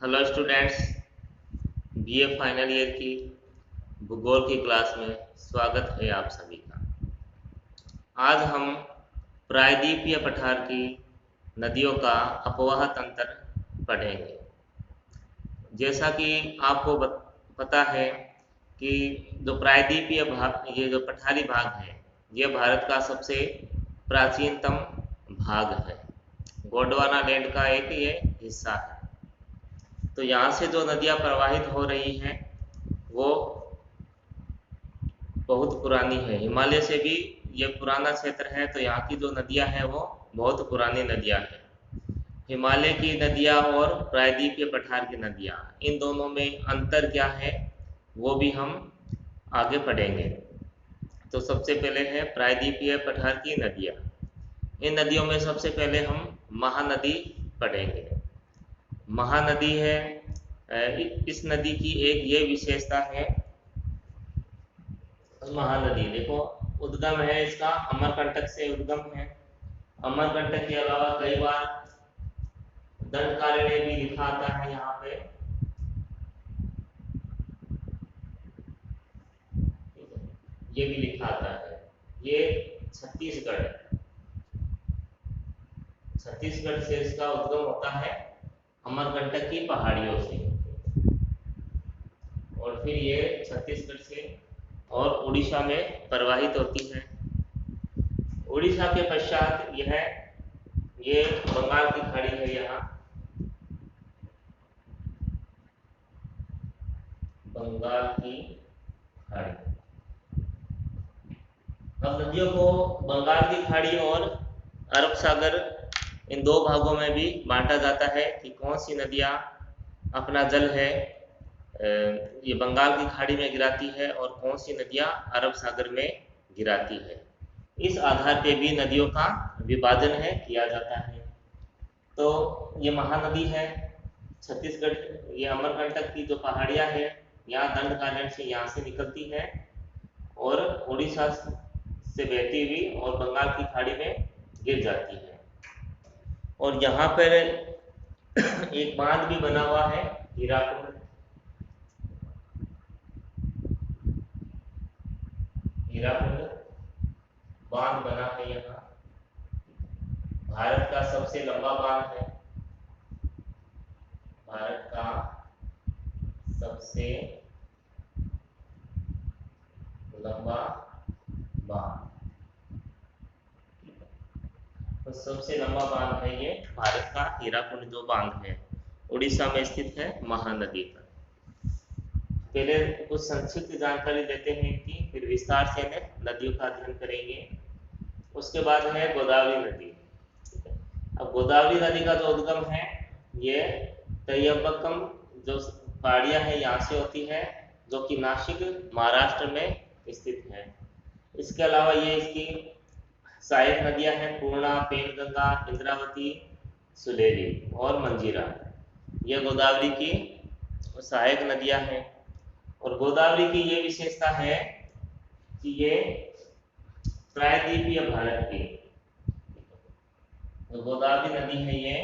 Hello students, BA final year की भूगोल की क्लास में स्वागत है आप सभी का। आज हम प्रायद्वीपीय पठार की नदियों का अपवाह तंत्र पढ़ेंगे। जैसा कि आपको पता है कि जो प्रायद्वीपीय भाग, ये जो पठारी भाग है, ये भारत का सबसे प्राचीनतम भाग है। गोंडवाना लैंड का एक ये हिस्सा है। तो यहाँ से जो नदियाँ प्रवाहित हो रही हैं वो बहुत पुरानी है। हिमालय से भी ये पुराना क्षेत्र है, तो यहाँ की जो नदियाँ हैं वो बहुत पुरानी नदियाँ हैं। हिमालय की नदियाँ और प्रायद्वीपीय पठार की नदियाँ, इन दोनों में अंतर क्या है वो भी हम आगे पढ़ेंगे। तो सबसे पहले है प्रायद्वीपीय पठार की नदियाँ। इन नदियों में सबसे पहले हम महानदी पढ़ेंगे। महानदी है, इस नदी की एक ये विशेषता है। महानदी देखो, उद्गम है इसका अमरकंटक से उद्गम है। अमरकंटक के अलावा कई बार दंडकारण्य भी लिखा आता है यहाँ पे। ये भी लिखा आता है। ये छत्तीसगढ़ है। छत्तीसगढ़ से इसका उद्गम होता है, अमरकंटक की पहाड़ियों से, और फिर ये छत्तीसगढ़ से और उड़ीसा में प्रवाहित होती है। उड़ीसा के पश्चात ये बंगाल की खाड़ी है। यहाँ बंगाल की खाड़ी। अब नदियों को बंगाल की खाड़ी और अरब सागर, इन दो भागों में भी बांटा जाता है कि कौन सी नदियाँ अपना जल है ये बंगाल की खाड़ी में गिराती है और कौन सी नदियाँ अरब सागर में गिराती है। इस आधार पे भी नदियों का विभाजन है किया जाता है। तो ये महानदी है छत्तीसगढ़, ये अमरकंटक की जो पहाड़ियाँ है, यहाँ दंडकारण्य से यहाँ से निकलती है और उड़ीसा से बहती हुई और बंगाल की खाड़ी में गिर जाती है। और यहाँ पर एक बांध भी बना हुआ है, हीराकुंड। हीराकुंड बांध बना है यहाँ। भारत का सबसे लंबा बांध है। भारत का सबसे लंबा बांध, तो सबसे लंबा बांध है ये भारत का हीराकुंड जो बांध है, उड़ीसा में स्थित है महानदी पर। पहले कुछ संक्षिप्त जानकारी देते हैं कि फिर विस्तार से नदियों का अध्ययन करेंगे। उसके बाद है गोदावरी नदी। अब गोदावरी नदी का जो उद्गम है ये तयबक्कम जो पहाड़ियाँ है यहाँ से होती है, जो कि नासिक महाराष्ट्र में स्थित है। इसके अलावा ये इसकी सहायक नदियाँ हैं पूर्णा, पेनगंगा, इंद्रावती, सुलेरी और मंजीरा। ये गोदावरी की सहायक नदियाँ हैं। और गोदावरी की ये विशेषता है कि ये प्रायद्वीपीय भारत की, तो गोदावरी नदी है ये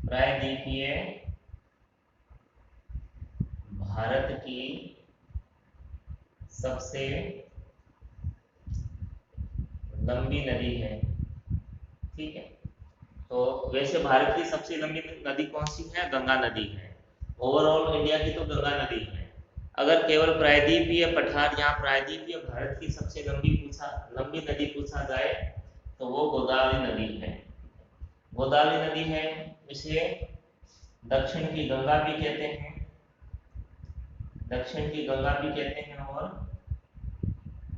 प्रायद्वीपीय भारत की सबसे लंबी नदी है। ठीक है, तो वैसे भारत की सबसे लंबी नदी कौन सी है? गंगा नदी है। ओवरऑल इंडिया की तो गंगा नदी है। अगर केवल प्रायद्वीपीय पठार, यहाँ प्रायद्वीपीय भारत की सबसे लंबी नदी पूछा जाए तो वो गोदावरी नदी है। गोदावरी नदी है, इसे दक्षिण की गंगा भी कहते हैं, दक्षिण की गंगा भी कहते हैं, और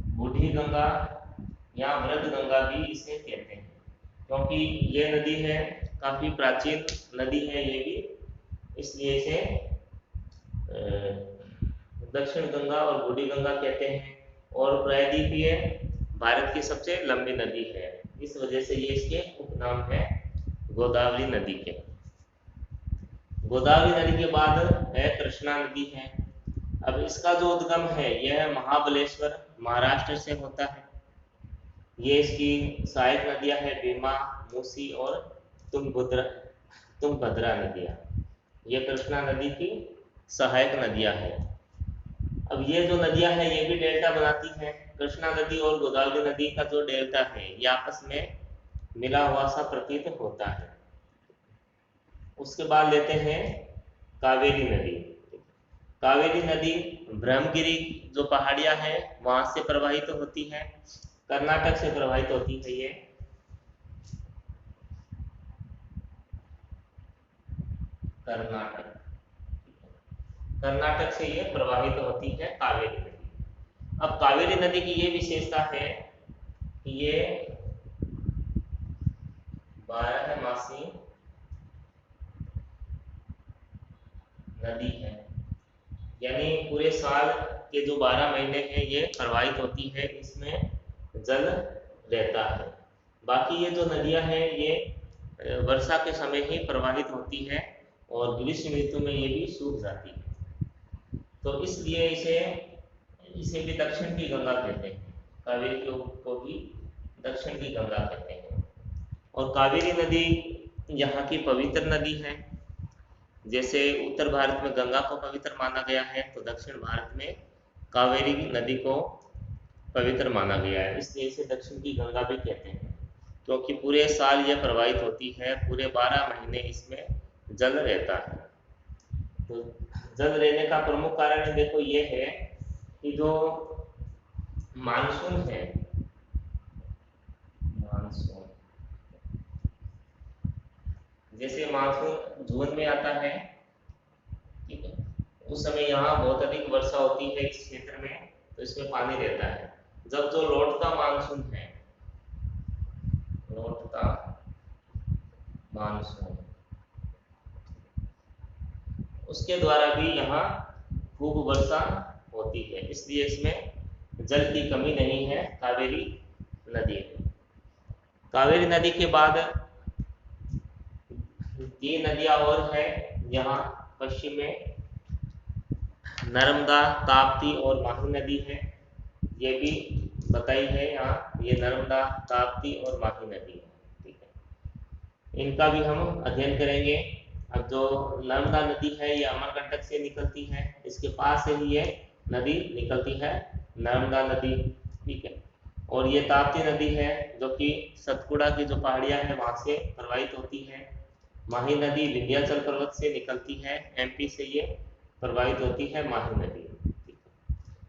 बूढ़ी गंगा या वृद्ध गंगा भी इसे कहते हैं, क्योंकि ये नदी है काफी प्राचीन नदी है ये भी, इसलिए इसे दक्षिण गंगा और बूढ़ी गंगा कहते हैं। और प्रायद्वीपीय भारत की सबसे लंबी नदी है, इस वजह से ये इसके उपनाम है गोदावरी नदी के। गोदावरी नदी के बाद है कृष्णा नदी है। अब इसका जो उद्गम है यह महाबलेश्वर महाराष्ट्र से होता है। ये इसकी सहायक नदियां है भीमा, मूसी और तुंगभद्रा। तुंगभद्रा नदियाँ, ये कृष्णा नदी की सहायक नदियाँ हैं। अब ये जो नदियाँ हैं ये भी डेल्टा बनाती हैं। कृष्णा नदी और गोदावरी नदी का जो डेल्टा है ये आपस में मिला हुआ सा प्रतीत होता है। उसके बाद लेते हैं कावेरी नदी। कावेरी नदी ब्रह्मगिरी जो पहाड़ियाँ हैं वहां से प्रवाहित होती है, कर्नाटक से प्रवाहित होती है। ये कर्नाटक से ये प्रवाहित होती है कावेरी नदी। अब कावेरी नदी की ये विशेषता है कि ये 12 मासी नदी है, यानी पूरे साल के जो 12 महीने हैं ये प्रवाहित होती है, इसमें जल रहता है। बाकी ये जो नदियां हैं ये वर्षा के समय ही प्रवाहित होती है और ग्रीष्म ऋतु में ये भी सूख जाती है। तो इसलिए इसे भी दक्षिण की गंगा कहते हैं। कावेरी को भी दक्षिण की गंगा कहते हैं। और कावेरी नदी यहाँ की पवित्र नदी है। जैसे उत्तर भारत में गंगा को पवित्र माना गया है तो दक्षिण भारत में कावेरी नदी को पवित्र माना गया है, इसलिए इसे दक्षिण की गंगा भी कहते हैं, क्योंकि पूरे साल यह प्रवाहित होती है, पूरे 12 महीने इसमें जल रहता है। तो जल रहने का प्रमुख कारण देखो ये है कि जो मानसून है, जैसे मानसून जून में आता है, ठीक है, उस समय यहाँ बहुत अधिक वर्षा होती है इस क्षेत्र में, तो इसमें पानी रहता है। जब जो लौटता मानसून है, लौटता मानसून, उसके द्वारा भी यहाँ खूब वर्षा होती है, इसलिए इसमें जल की कमी नहीं है कावेरी नदी में। कावेरी नदी के बाद 3 नदियां और है यहाँ पश्चिम में, नर्मदा, ताप्ती और माही नदी है, ये भी बताई है यहाँ। ये नर्मदा, ताप्ती और माही नदी है, ठीक है, इनका भी हम अध्ययन करेंगे। अब जो नर्मदा नदी है ये अमरकंटक से निकलती है, इसके पास से ही ये नदी निकलती है, नर्मदा नदी, ठीक है। और ये ताप्ती नदी है जो कि सतपुड़ा की जो पहाड़ियाँ हैं वहाँ से प्रवाहित होती है। माही नदी विंध्याचल पर्वत से निकलती है, एमपी से ये प्रवाहित होती है माही नदी।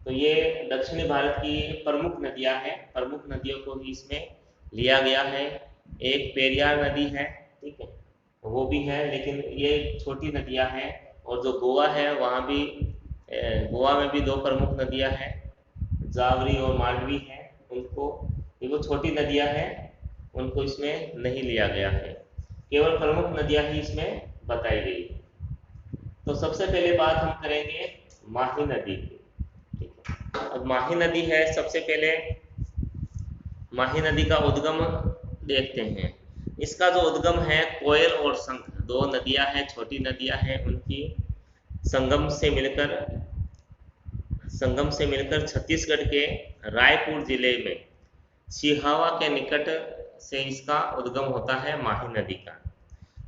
तो ये दक्षिणी भारत की प्रमुख नदियां हैं, प्रमुख नदियों को ही इसमें लिया गया है। एक पेरियार नदी है, ठीक है, वो भी है, लेकिन ये छोटी नदियां हैं। और जो गोवा है वहाँ भी, गोवा में भी 2 प्रमुख नदियां हैं, जावरी और मांडवी है, उनको, ये वो छोटी नदियां हैं, उनको इसमें नहीं लिया गया है, केवल प्रमुख नदियां ही इसमें बताई गई है। तो सबसे पहले बात हम करेंगे माही नदी की, ठीक है। अब माही नदी है, सबसे पहले माही नदी का उद्गम देखते हैं। इसका जो उद्गम है कोयल और शंख, 2 नदियां हैं, छोटी नदियां हैं, उनकी संगम से मिलकर छत्तीसगढ़ के रायपुर जिले में सिहावा के निकट से इसका उद्गम होता है माही नदी का।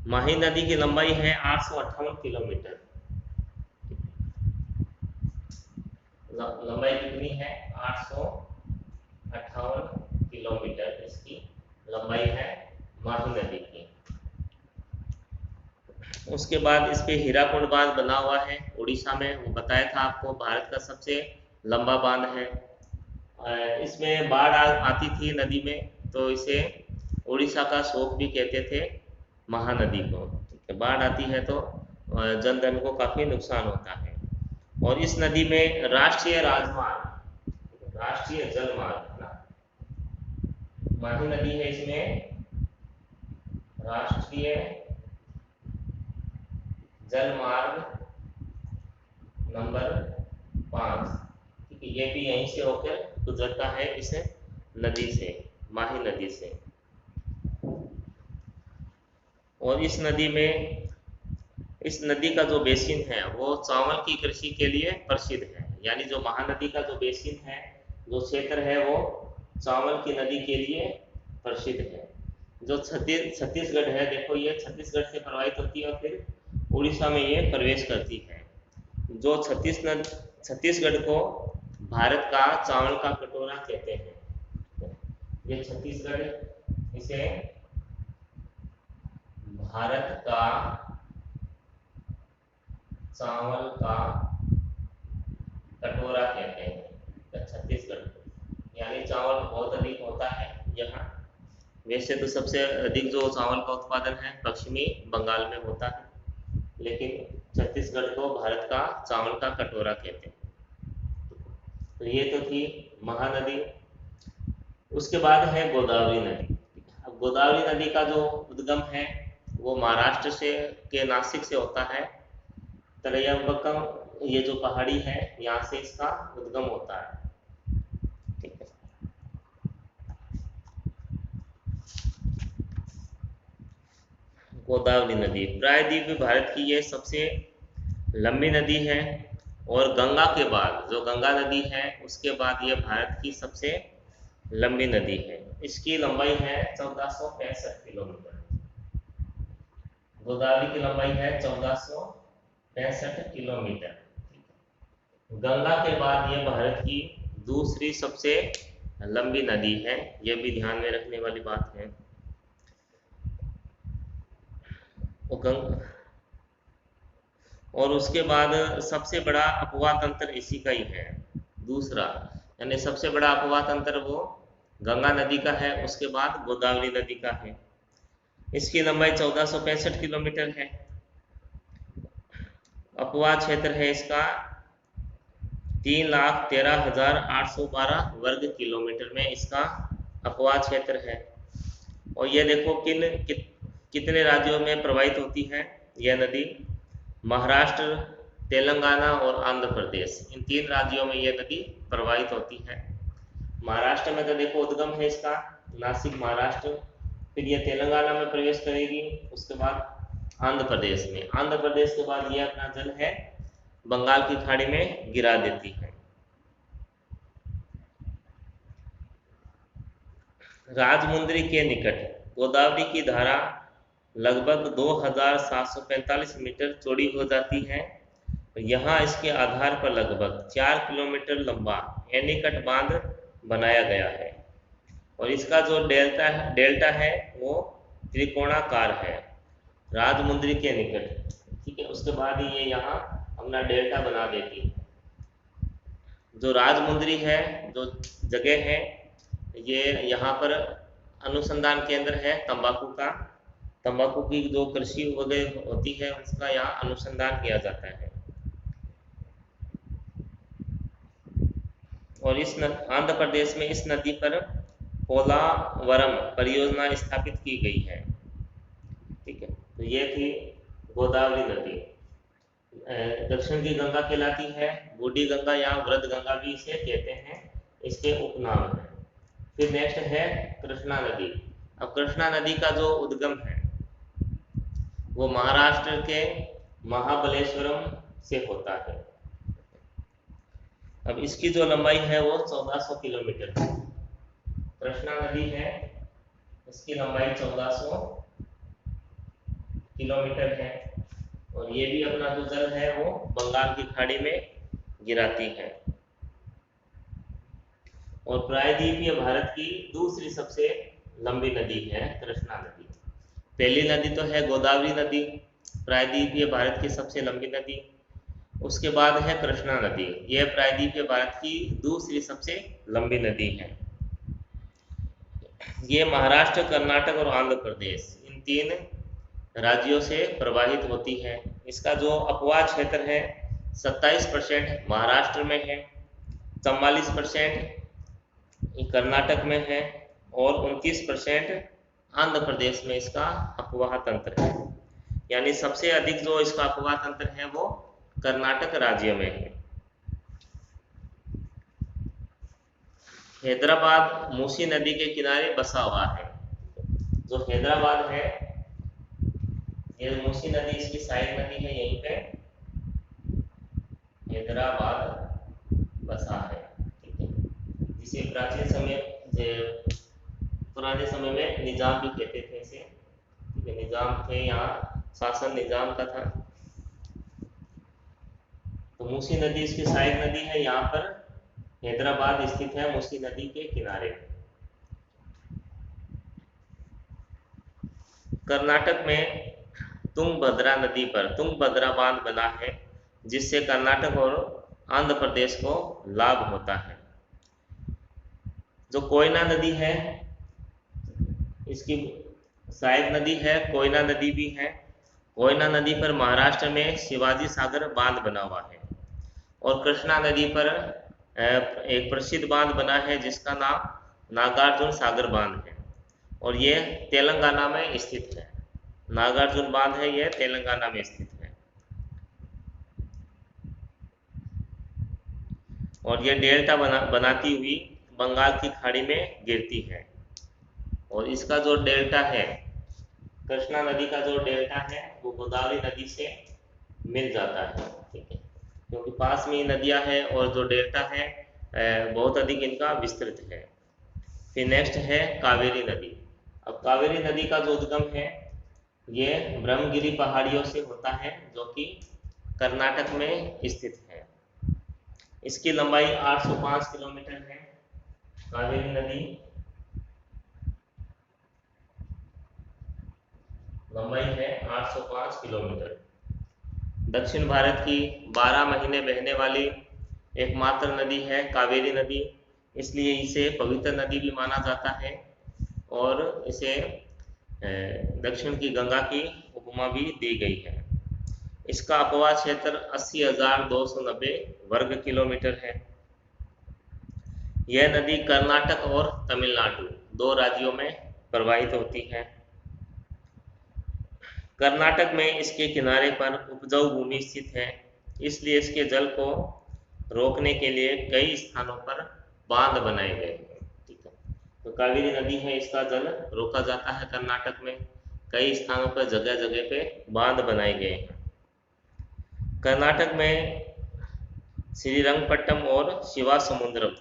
माही नदी की लंबाई है 858 किलोमीटर। लंबाई कितनी है? 858 किलोमीटर इसकी लंबाई है माही नदी की। उसके बाद इस पे हीराकुंड बांध बना हुआ है उड़ीसा में, वो बताया था आपको, भारत का सबसे लंबा बांध है। इसमें बाढ़ आती थी नदी में तो इसे उड़ीसा का शोक भी कहते थे महानदी को। बाढ़ आती है तो जनधन को काफी नुकसान होता है। और इस नदी में राष्ट्रीय राजमार्ग, राष्ट्रीय जलमार्ग, माही नदी है, इसमें राष्ट्रीय जलमार्ग नंबर 5, ठीक है, ये भी यहीं से होकर गुजरता है इस नदी से, माही नदी से। और इस नदी का जो बेसिन है वो चावल की कृषि के लिए प्रसिद्ध है, यानी जो महानदी का जो बेसिन है, जो क्षेत्र है, वो चावल की नदी के लिए प्रसिद्ध है। जो छत्तीसगढ़ है, देखो ये छत्तीसगढ़ से प्रवाहित होती है और फिर उड़ीसा में ये प्रवेश करती है। जो छत्तीसगढ़ को भारत का चावल का कटोरा कहते हैं। ये छत्तीसगढ़, इसे भारत का चावल का कटोरा कहते हैं छत्तीसगढ़ को, यानी चावल बहुत अधिक होता है यहाँ। वैसे तो सबसे अधिक जो चावल का उत्पादन है पश्चिमी बंगाल में होता है, लेकिन छत्तीसगढ़ को भारत का चावल का कटोरा कहते हैं। तो ये तो थी महानदी। उसके बाद है गोदावरी नदी। अब गोदावरी नदी का जो उद्गम है वो महाराष्ट्र से के नासिक से होता है। तरयंबकम, ये जो पहाड़ी है यहाँ से इसका उद्गम होता है। ठीक है। गोदावरी नदी प्रायद्वीपीय भारत की ये सबसे लंबी नदी है, और गंगा के बाद, जो गंगा नदी है उसके बाद ये भारत की सबसे लंबी नदी है। इसकी लंबाई है 1465 किलोमीटर। गोदावरी की लंबाई है 1465 किलोमीटर। गंगा के बाद ये भारत की दूसरी सबसे लंबी नदी है, यह भी ध्यान में रखने वाली बात है। और उसके बाद सबसे बड़ा अपवाह तंत्र इसी का ही है, दूसरा, यानी सबसे बड़ा अपवाह तंत्र वो गंगा नदी का है, उसके बाद गोदावरी नदी का है। इसकी लंबाई 1465 किलोमीटर है। अपवाह क्षेत्र है इसका 3,13,812 वर्ग किलोमीटर में इसका अपवाह क्षेत्र है। और ये देखो कितने राज्यों में प्रवाहित होती है यह नदी। महाराष्ट्र, तेलंगाना और आंध्र प्रदेश, इन 3 राज्यों में यह नदी प्रवाहित होती है। महाराष्ट्र में तो देखो उद्गम है इसका नासिक, महाराष्ट्र, फिर यह तेलंगाना में प्रवेश करेगी, उसके बाद आंध्र प्रदेश में, आंध्र प्रदेश के बाद यह अपना जल है बंगाल की खाड़ी में गिरा देती है। राजमुंद्री के निकट गोदावरी की धारा लगभग 2745 मीटर चौड़ी हो जाती है। यहाँ इसके आधार पर लगभग 4 किलोमीटर लंबा एनीकट बांध बनाया गया है, और इसका जो डेल्टा है वो त्रिकोणाकार है राजमुंद्री के निकट। ठीक है, उसके बाद ही ये यहाँ अपना डेल्टा बना देती है। जो राजमुंद्री है, जो जगह है, ये यहाँ पर अनुसंधान केंद्र है तंबाकू का। तंबाकू की जो कृषि वगैरह होती है उसका यहाँ अनुसंधान किया जाता है। और इस आंध्र प्रदेश में इस नदी पर पोलावरम परियोजना स्थापित की गई है। ठीक है, तो ये थी गोदावरी नदी। दक्षिण की गंगा कहलाती है, बूढ़ी गंगा या वृद्ध गंगा भी इसे कहते हैं, इसके उपनाम है। फिर नेक्स्ट है कृष्णा नदी। अब कृष्णा नदी का जो उद्गम है वो महाराष्ट्र के महाबलेश्वरम से होता है। अब इसकी जो लंबाई है वो 1400 किलोमीटर है। कृष्णा नदी है, इसकी लंबाई 1400 किलोमीटर है, और ये भी अपना जो जल है वो बंगाल की खाड़ी में गिराती है। और प्रायद्वीपीय भारत की दूसरी सबसे लंबी नदी है कृष्णा नदी। पहली नदी तो है गोदावरी नदी, प्रायद्वीपीय भारत की सबसे लंबी नदी। उसके बाद है कृष्णा नदी, यह प्रायद्वीपीय भारत की दूसरी सबसे लंबी नदी है। ये महाराष्ट्र, कर्नाटक और आंध्र प्रदेश, इन 3 राज्यों से प्रवाहित होती है। इसका जो अपवाह क्षेत्र है 27% महाराष्ट्र में है, 44% कर्नाटक में है, और 29% आंध्र प्रदेश में इसका अपवाह तंत्र है। यानी सबसे अधिक जो इसका अपवाह तंत्र है वो कर्नाटक राज्य में है। हैदराबाद मूसी नदी के किनारे बसा हुआ है। जो हैदराबाद है, ये मूसी नदी इसकी सहायक नदी है, यहीं पे हैदराबाद बसा है। ठीक है, जिसे प्राचीन समय पुराने समय में निजाम भी कहते थे इसे, ठीक है, निजाम थे, यहाँ शासन निजाम का था। तो मूसी नदी इसकी सहायक नदी है, यहाँ पर हैदराबाद स्थित है मूसी नदी के किनारे। कर्नाटक में तुंगभद्रा नदी पर तुंगभद्रा बांध बना है, जिससे कर्नाटक और आंध्र प्रदेश को लाभ होता है। जो कोयना नदी है, इसकी सहायक नदी है, कोयना नदी भी है। कोयना नदी पर महाराष्ट्र में शिवाजी सागर बांध बना हुआ है। और कृष्णा नदी पर एक प्रसिद्ध बांध बना है जिसका नाम नागार्जुन सागर बांध है, और ये तेलंगाना में स्थित है। नागार्जुन बांध है, यह तेलंगाना में स्थित है। और यह डेल्टा बनाती हुई बंगाल की खाड़ी में गिरती है। और इसका जो डेल्टा है, कृष्णा नदी का जो डेल्टा है, वो गोदावरी नदी से मिल जाता है, ठीक है, क्योंकि पास में ही नदियां हैं और जो डेल्टा है बहुत अधिक इनका विस्तृत है। फिर नेक्स्ट है कावेरी नदी। अब कावेरी नदी का जो उद्गम है, ये ब्रह्मगिरी पहाड़ियों से होता है, जो कि कर्नाटक में स्थित है। इसकी लंबाई 805 किलोमीटर है। कावेरी नदी लंबाई है 805 किलोमीटर। दक्षिण भारत की 12 महीने बहने वाली एकमात्र नदी है कावेरी नदी, इसलिए इसे पवित्र नदी भी माना जाता है, और इसे दक्षिण की गंगा की उपमा भी दी गई है। इसका अपवाद क्षेत्र 80,290 वर्ग किलोमीटर है। यह नदी कर्नाटक और तमिलनाडु दो राज्यों में प्रवाहित होती है। कर्नाटक में इसके किनारे पर उपजाऊ भूमि स्थित है, इसलिए इसके जल को रोकने के लिए कई स्थानों पर बांध बनाए गए हैं, ठीक है। तो कावेरी नदी है, इसका जल रोका जाता है कर्नाटक में, कई स्थानों पर जगह जगह पे बांध बनाए गए हैं। कर्नाटक में श्रीरंगपट्टम और शिवा समुद्रम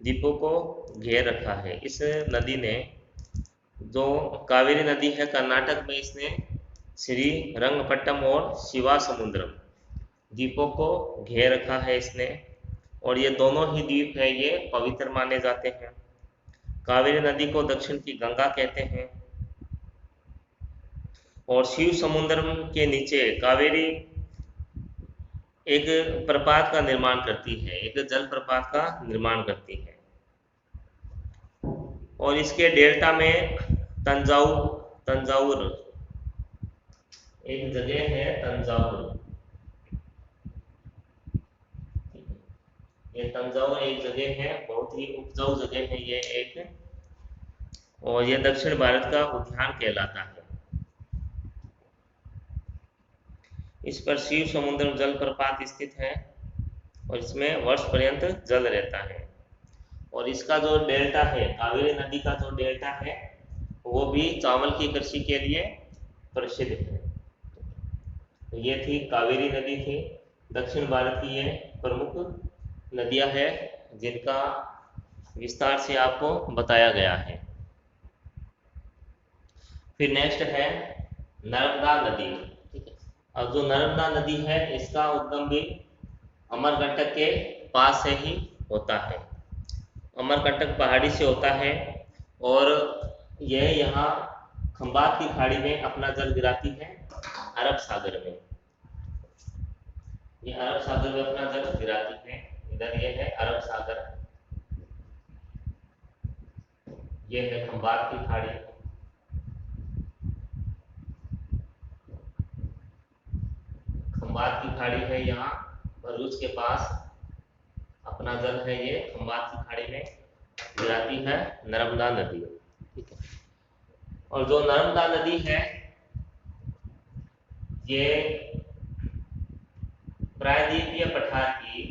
द्वीपों को घेर रखा है। इस नदी ने, जो कावेरी नदी है कर्नाटक में, इसने श्रीरंगपट्टम और शिवा समुद्रम द्वीपों को घेर रखा है इसने, और ये दोनों ही द्वीप है, ये पवित्र माने जाते हैं। कावेरी नदी को दक्षिण की गंगा कहते हैं। और शिव समुद्रम के नीचे कावेरी एक प्रपात का निर्माण करती है, एक जल प्रपात का निर्माण करती है। और इसके डेल्टा में तंजाउर एक जगह है, तंजाउर, ये तंजाउर एक जगह है, बहुत ही उपजाऊ जगह है ये एक, और ये दक्षिण भारत का उद्यान कहलाता है। इस पर शिव समुद्र जलप्रपात स्थित है, और इसमें वर्ष पर्यंत जल रहता है। और इसका जो डेल्टा है, कावेरी नदी का जो डेल्टा है, वो भी चावल की कृषि के लिए प्रसिद्ध है। तो ये थी कावेरी नदी थी, दक्षिण भारत की ये प्रमुख नदियां हैं जिनका विस्तार से आपको बताया गया है। फिर नेक्स्ट है नर्मदा नदी, ठीक है। अब जो नर्मदा नदी है, इसका उद्गम भी अमरकंटक के पास से ही होता है, अमरकंटक पहाड़ी से होता है, और यह यहाँ खंबात की खाड़ी में अपना जल गिराती है अरब सागर में। ये अरब सागर में अपना जल गिराती है। इधर ये है अरब सागर, ये है खंबात की खाड़ी, खंबात की खाड़ी है यहाँ भरूच के पास, अपना जल है ये खंबात की खाड़ी में गिराती है नर्मदा नदी, ठीक है। और जो नर्मदा नदी है, ये प्रायद्वीपीय पठार की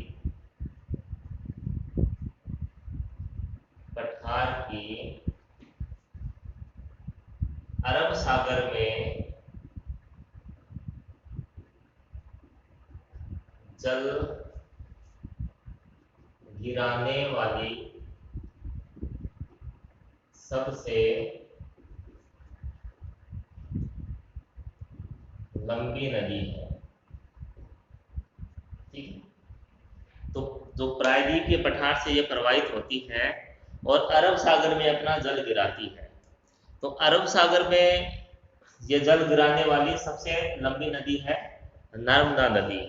अरब सागर में जल गिराने वाली सबसे लंबी नदी है। ठीक, तो जो प्रायद्वीप के पठार से ये प्रवाहित होती है और अरब सागर में अपना जल गिराती है। तो अरब सागर में ये जल गिराने वाली सबसे लंबी नदी है नर्मदा नदी।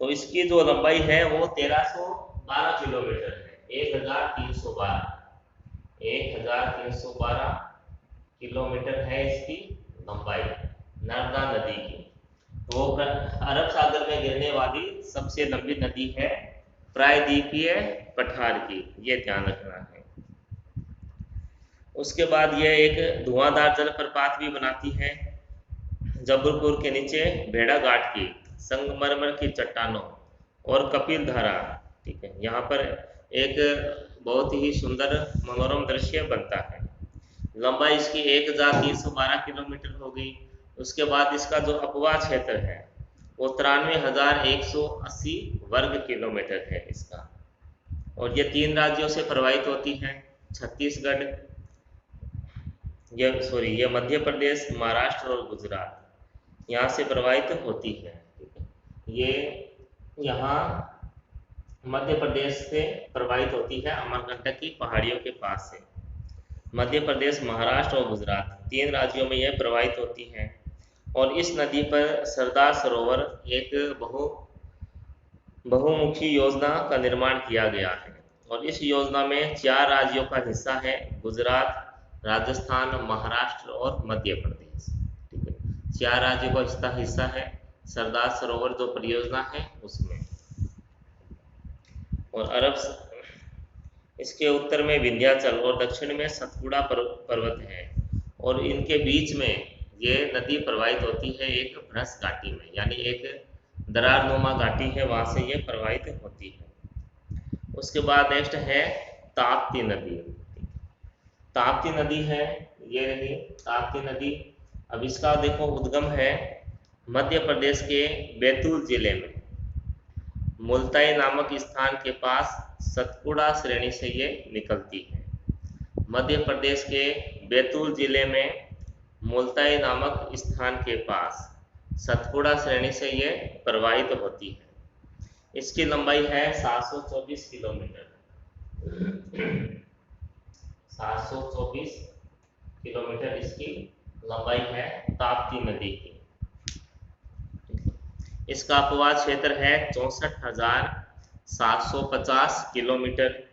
तो इसकी जो लंबाई है वो 1312 किलोमीटर है। 1312 किलोमीटर है इसकी लंबाई नर्मदा नदी की। तो वो अरब सागर में गिरने वाली सबसे लंबी नदी है प्रायद्वीपीय पठार की, ये ध्यान रखना है। उसके बाद ये एक धुआंधार जलप्रपात भी बनाती है जबलपुर के नीचे भेड़ा घाट की संगमरमर की चट्टानों और कपिल धारा। ठीक है, यहाँ पर एक बहुत ही सुंदर मनोरम दृश्य बनता है। लंबाई इसकी 1312 किलोमीटर हो गई। उसके बाद इसका जो अपवाह क्षेत्र है वो 93,180 वर्ग किलोमीटर है इसका। और ये 3 राज्यों से प्रवाहित होती है, छत्तीसगढ़, ये मध्य प्रदेश, महाराष्ट्र और गुजरात, यहाँ से प्रवाहित होती है। ये यहाँ मध्य प्रदेश से प्रवाहित होती है, अमरकंटक की पहाड़ियों के पास से। मध्य प्रदेश, महाराष्ट्र और गुजरात 3 राज्यों में यह प्रवाहित होती है। और इस नदी पर सरदार सरोवर एक बहुमुखी योजना का निर्माण किया गया है। और इस योजना में 4 राज्यों का हिस्सा है, गुजरात, राजस्थान, महाराष्ट्र और मध्य प्रदेश। ठीक है, 4 राज्यों का हिस्सा है सरदार सरोवर जो परियोजना है उसमें। और अरब इसके उत्तर में विंध्याचल और दक्षिण में सतपुड़ा पर्वत है। और इनके बीच में ये नदी प्रवाहित होती है एक भ्रश घाटी में, यानी एक दरारनुमा घाटी है, वहां से ये प्रवाहित होती है। उसके बाद नेक्स्ट है ताप्ती नदी। ताप्ती नदी है, ये रही ताप्ती नदी। अब इसका देखो उद्गम है मध्य प्रदेश के बैतूल जिले में मुल्ताई नामक स्थान के पास सतपुड़ा श्रेणी से ये निकलती है। मध्य प्रदेश के बैतूल जिले में मुल्ताई नामक स्थान के पास सतपुड़ा श्रेणी से ये प्रवाहित होती है। इसकी लंबाई है 724 किलोमीटर। 724 किलोमीटर इसकी लंबाई है ताप्ती नदी की। इसका अपवाह क्षेत्र है 64,750 किलोमीटर।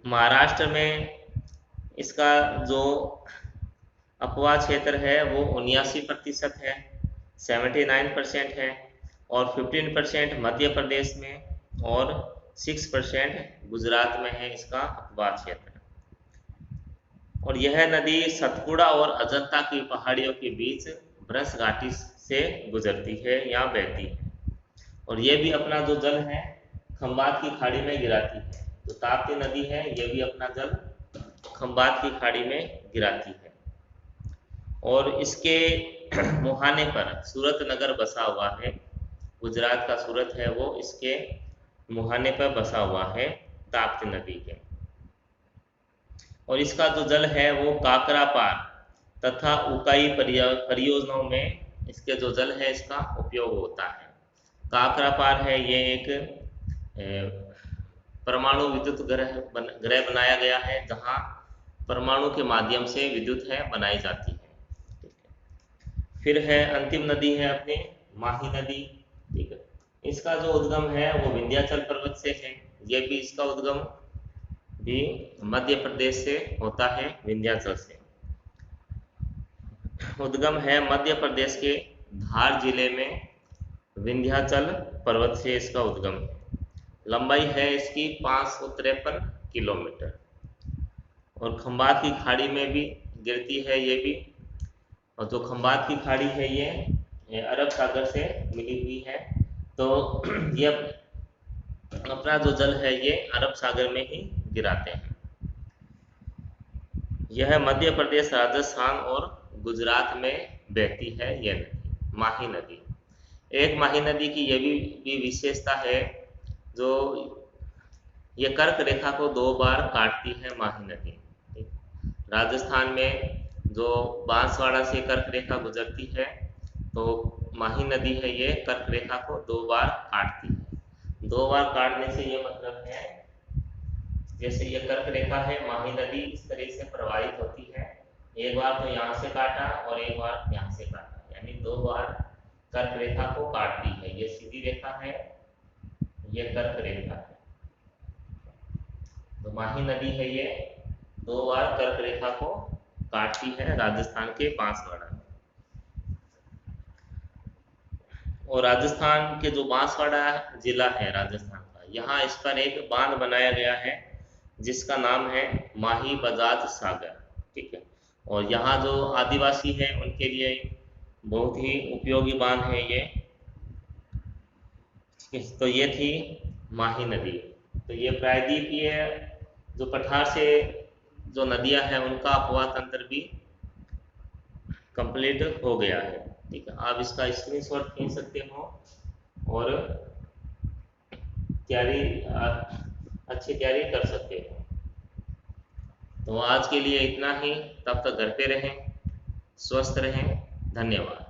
महाराष्ट्र में इसका जो अपवाह क्षेत्र है वो 79% है, 79% है। और 15% मध्य प्रदेश में और 6% गुजरात में है इसका अपवाह क्षेत्र। और यह नदी सतपुड़ा और अजंता की पहाड़ियों के बीच भ्रश घाटी से गुजरती है या बहती है। और ये भी अपना जो जल है खंबात की खाड़ी में गिराती है। जो ताप्ती नदी है ये भी अपना जल खंबात की खाड़ी में गिराती है। और इसके मुहाने पर सूरत नगर बसा हुआ है, गुजरात का सूरत है वो इसके मुहाने पर बसा हुआ है ताप्ती नदी के। और इसका जो जल है वो काकरापार तथा उकाई परियोजनाओं में इसके जो जल है इसका उपयोग होता है। काकरापार है ये एक परमाणु विद्युत ग्रह बनाया गया है जहां परमाणु के माध्यम से विद्युत है बनाई जाती है। फिर है अंतिम नदी है अपने माही नदी। ठीक है, इसका जो उद्गम है वो विंध्याचल पर्वत से है। ये भी इसका उद्गम भी मध्य प्रदेश से होता है, विंध्याचल से। उद्गम है मध्य प्रदेश के धार जिले में विंध्याचल पर्वत से इसका उद्गम है। लंबाई है इसकी 553 किलोमीटर। और खंबात की खाड़ी में भी गिरती है ये भी। और जो खंबात की खाड़ी है ये अरब सागर से मिली हुई है। तो ये अपना जो जल है ये अरब सागर में ही गिराते हैं। यह मध्य प्रदेश, राजस्थान और गुजरात में बहती है यह नदी, माही नदी। एक माही नदी की यह भी विशेषता है जो ये कर्क रेखा को 2 बार काटती है माही नदी। राजस्थान में जो बांसवाड़ा से कर्क रेखा गुजरती है, तो माही नदी है ये कर्क रेखा को 2 बार काटती है। 2 बार काटने से ये मतलब है, जैसे ये कर्क रेखा है, माही नदी इस तरह से प्रवाहित होती है, एक बार तो यहाँ से काटा और एक बार यहाँ से काटा, यानी 2 बार कर्क रेखा को काटती है। ये सीधी रेखा है, ये कर्क रेखा है, तो माही नदी है ये 2 बार कर्क रेखा को काटती है राजस्थान के बांसवाड़ा में। और राजस्थान के जो बांसवाड़ा जिला है राजस्थान का, यहाँ इस पर एक बांध बनाया गया है जिसका नाम है माही बजाज सागर, ठीक है। और यहाँ जो आदिवासी हैं उनके लिए बहुत ही उपयोगी बांध है ये। तो ये थी माही नदी। तो ये प्रायद्वीपीय जो पठार से जो नदियां हैं उनका अपवाह तंत्र भी कंप्लीट हो गया है, ठीक है। आप इसका स्क्रीनशॉट खींच सकते हो और तैयारी अच्छी तैयारी कर सकते हो। तो आज के लिए इतना ही, तब तक घर पे रहें, स्वस्थ रहें, धन्यवाद।